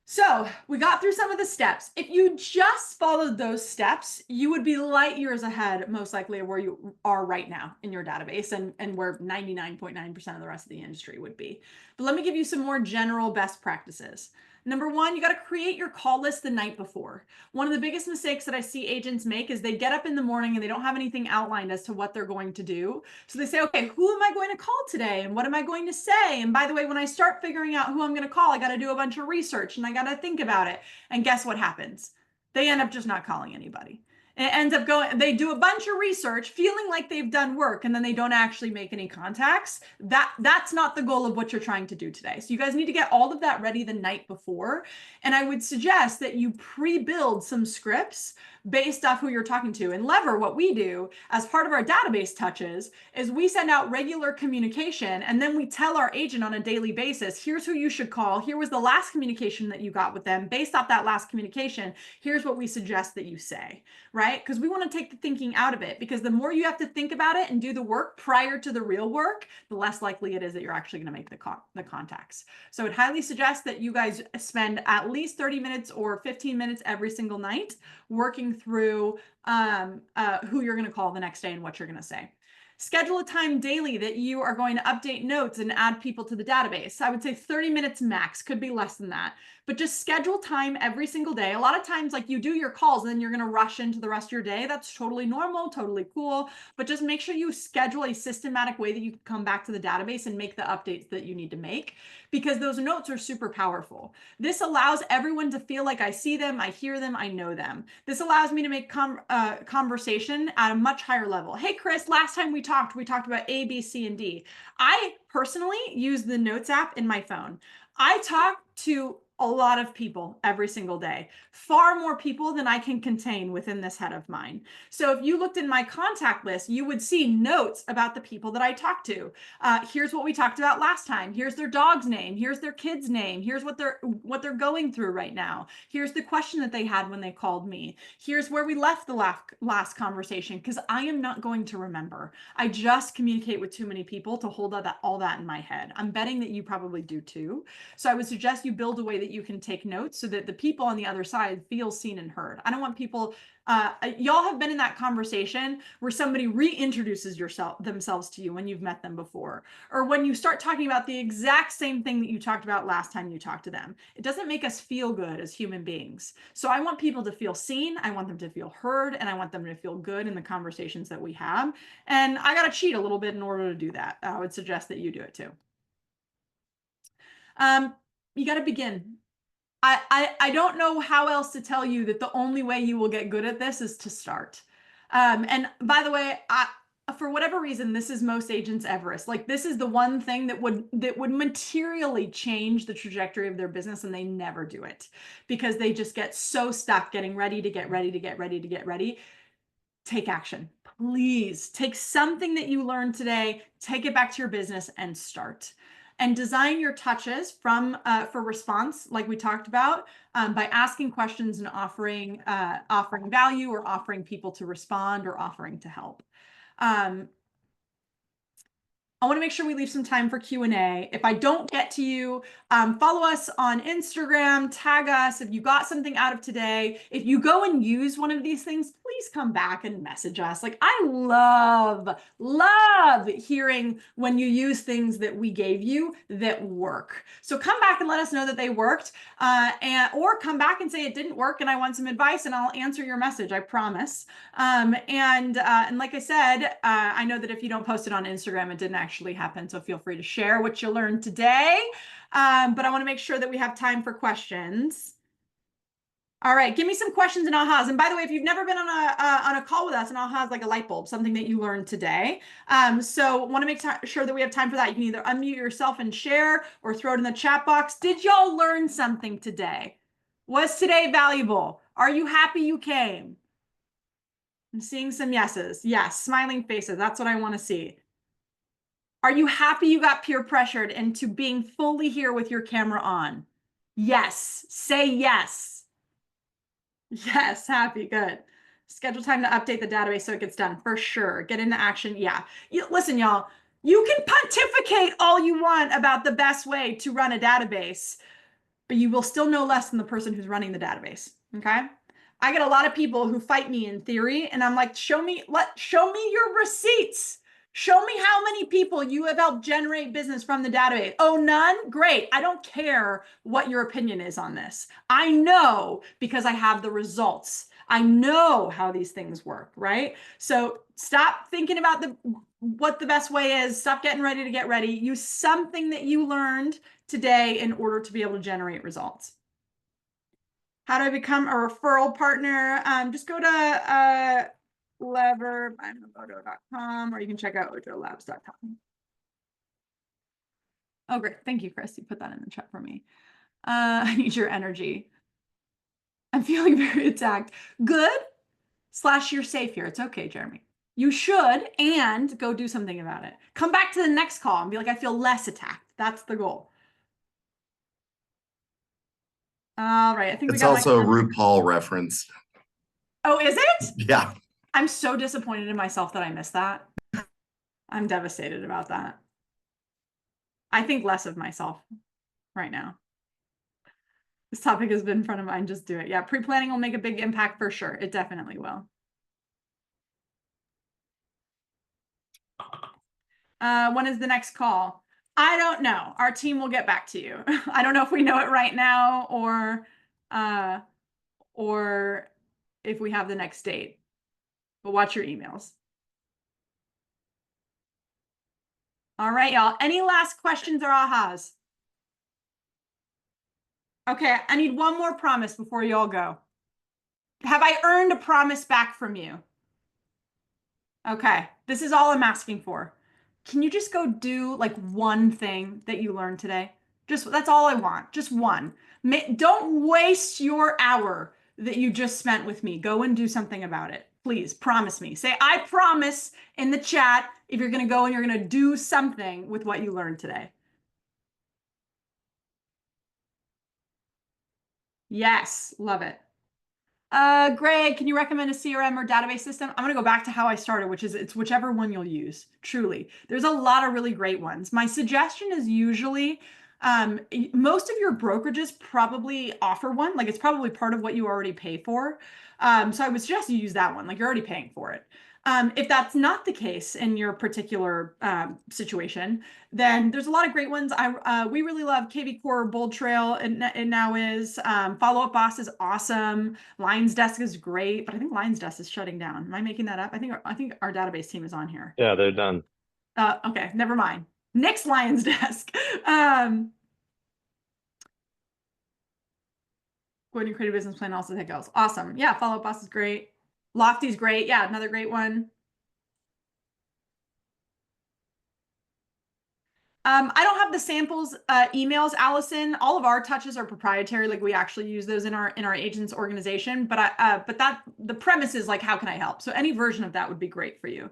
So we got through some of the steps. If you just followed those steps, you would be light years ahead, most likely, of where you are right now in your database and where 99.9% of the rest of the industry would be. But let me give you some more general best practices. Number 1, you got to create your call list the night before. One of the biggest mistakes that I see agents make is they get up in the morning and they don't have anything outlined as to what they're going to do. So they say, okay, who am I going to call today? And what am I going to say? And by the way, when I start figuring out who I'm going to call, I got to do a bunch of research and I got to think about it. And guess what happens? They end up just not calling anybody. It ends up going, they do a bunch of research feeling like they've done work and then they don't actually make any contacts. That's not the goal of what you're trying to do today. So you guys need to get all of that ready the night before. And I would suggest that you pre-build some scripts based off who you're talking to. And Lever, what we do as part of our database touches is we send out regular communication and then we tell our agent on a daily basis, here's who you should call. Here was the last communication that you got with them. Based off that last communication, here's what we suggest that you say, right? Because we want to take the thinking out of it, because the more you have to think about it and do the work prior to the real work, the less likely it is that you're actually going to make the contacts. So I'd highly suggest that you guys spend at least 30 minutes or 15 minutes every single night working through who you're going to call the next day and what you're going to say. Schedule a time daily that you are going to update notes and add people to the database. I would say 30 minutes max, could be less than that. But just schedule time every single day. A lot of times, like, you do your calls and then you're going to rush into the rest of your day. That's totally normal, totally cool. But just make sure you schedule a systematic way that you can come back to the database and make the updates that you need to make, because those notes are super powerful. This allows everyone to feel like I see them, I hear them, I know them. This allows me to make conversation at a much higher level. Hey, Chris, last time we talked about A, B, C, and D. I personally use the Notes app in my phone. I talk to a lot of people every single day, far more people than I can contain within this head of mine. So if you looked in my contact list, you would see notes about the people that I talk to. Here's what we talked about last time. Here's their dog's name. Here's their kid's name. Here's what they're going through right now. Here's the question that they had when they called me. Here's where we left the last conversation, because I am not going to remember. I just communicate with too many people to hold all that in my head. I'm betting that you probably do too. So I would suggest you build a way that you can take notes so that the people on the other side feel seen and heard. I don't want people, y'all have been in that conversation where somebody reintroduces themselves to you when you've met them before, or when you start talking about the exact same thing that you talked about last time you talked to them. It doesn't make us feel good as human beings. So I want people to feel seen, I want them to feel heard, and I want them to feel good in the conversations that we have. And I got to cheat a little bit in order to do that. I would suggest that you do it too. You got to begin. I don't know how else to tell you that the only way you will get good at this is to start. And by the way, for whatever reason, this is most agents' Everest. Like, this is the one thing that would materially change the trajectory of their business, and they never do it because they just get so stuck getting ready to get ready to get ready to get ready. Take action. Please take something that you learned today, take it back to your business and start. And design your touches for response, like we talked about, by asking questions and offering value, or offering people to respond, or offering to help. I want to make sure we leave some time for Q&A. If I don't get to you, follow us on Instagram, tag us if you got something out of today. If you go and use one of these things, please come back and message us. Like, I love hearing when you use things that we gave you that work. So come back and let us know that they worked, or come back and say it didn't work and I want some advice, and I'll answer your message, I promise. And like I said, I know that if you don't post it on Instagram, it didn't actually happen. So feel free to share what you learned today. But I want to make sure that we have time for questions. All right, give me some questions and ahas. And by the way, if you've never been on a call with us, an aha is like a light bulb, something that you learned today. So want to make sure that we have time for that. You can either unmute yourself and share, or throw it in the chat box. Did y'all learn something today? Was today valuable? Are you happy you came? I'm seeing some yeses. Yes, smiling faces. That's what I want to see. Are you happy you got peer pressured into being fully here with your camera on? Yes. Say yes. Yes, happy. Good. Schedule time to update the database so it gets done. For sure. Get into action. Yeah. Listen, y'all, you can pontificate all you want about the best way to run a database, but you will still know less than the person who's running the database. Okay? I get a lot of people who fight me in theory, and I'm like, show me your receipts. Show me how many people you have helped generate business from the database. Oh, none? Great. I don't care what your opinion is on this. I know because I have the results. I know how these things work, right? So stop thinking about what the best way is. Stop getting ready to get ready. Use something that you learned today in order to be able to generate results. How do I become a referral partner? Just go to leverbymoto.com, or you can check out ojolabs.com. Oh, great. Thank you, Chris. You put that in the chat for me. I need your energy. I'm feeling very attacked. Good. / you're safe here. It's okay, Jeremy. You should, and go do something about it. Come back to the next call and be like, I feel less attacked. That's the goal. All right. I think it's also a RuPaul reference. Oh, is it? Yeah. I'm so disappointed in myself that I missed that. I'm devastated about that. I think less of myself right now. This topic has been in front of mine. Just do it. Yeah, pre-planning will make a big impact for sure. It definitely will. When is the next call? I don't know. Our team will get back to you. I don't know if we know it right now or if we have the next date, but watch your emails. All right, y'all. Any last questions or ahas? Okay, I need one more promise before you all go. Have I earned a promise back from you? Okay, this is all I'm asking for. Can you just go do like one thing that you learned today? Just that's all I want. Just one. Don't waste your hour that you just spent with me. Go and do something about it. Please promise me. Say, I promise in the chat if you're going to go and you're going to do something with what you learned today. Yes, love it. Greg, can you recommend a CRM or database system? I'm going to go back to how I started, which is it's whichever one you'll use. Truly, there's a lot of really great ones. My suggestion is usually most of your brokerages probably offer one. Like it's probably part of what you already pay for. So I would suggest you use that one. Like you're already paying for it. If that's not the case in your particular situation, then there's a lot of great ones. We really love KV Core, Bold Trail, and it now is. Follow Up Boss is awesome. Lions Desk is great, but I think Lions Desk is shutting down. Am I making that up? I think our database team is on here. Yeah, they're done. Okay, never mind. Nick's Lions Desk. Go ahead and create a business plan. Also, that goes awesome. Yeah, Follow Up Boss is great. Lofty's great. Yeah, another great one. I don't have the samples emails, Allison. All of our touches are proprietary. Like we actually use those in our agents organization. But that the premise is like, how can I help? So any version of that would be great for you.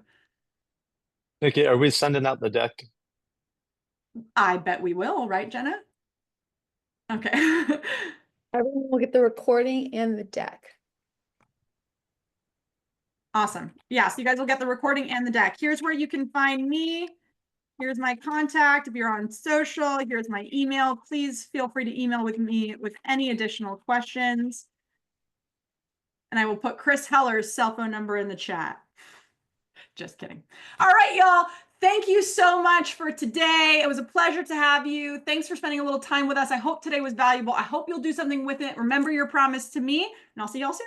Nikki, are we sending out the deck? I bet we will, right, Jenna? Okay. Everyone will get the recording and the deck. Awesome. Yeah, so you guys will get the recording and the deck. Here's where you can find me. Here's my contact. If you're on social, here's my email. Please feel free to email with me with any additional questions. And I will put Chris Heller's cell phone number in the chat. Just kidding. All right, y'all. Thank you so much for today. It was a pleasure to have you. Thanks for spending a little time with us. I hope today was valuable. I hope you'll do something with it. Remember your promise to me, and I'll see y'all soon.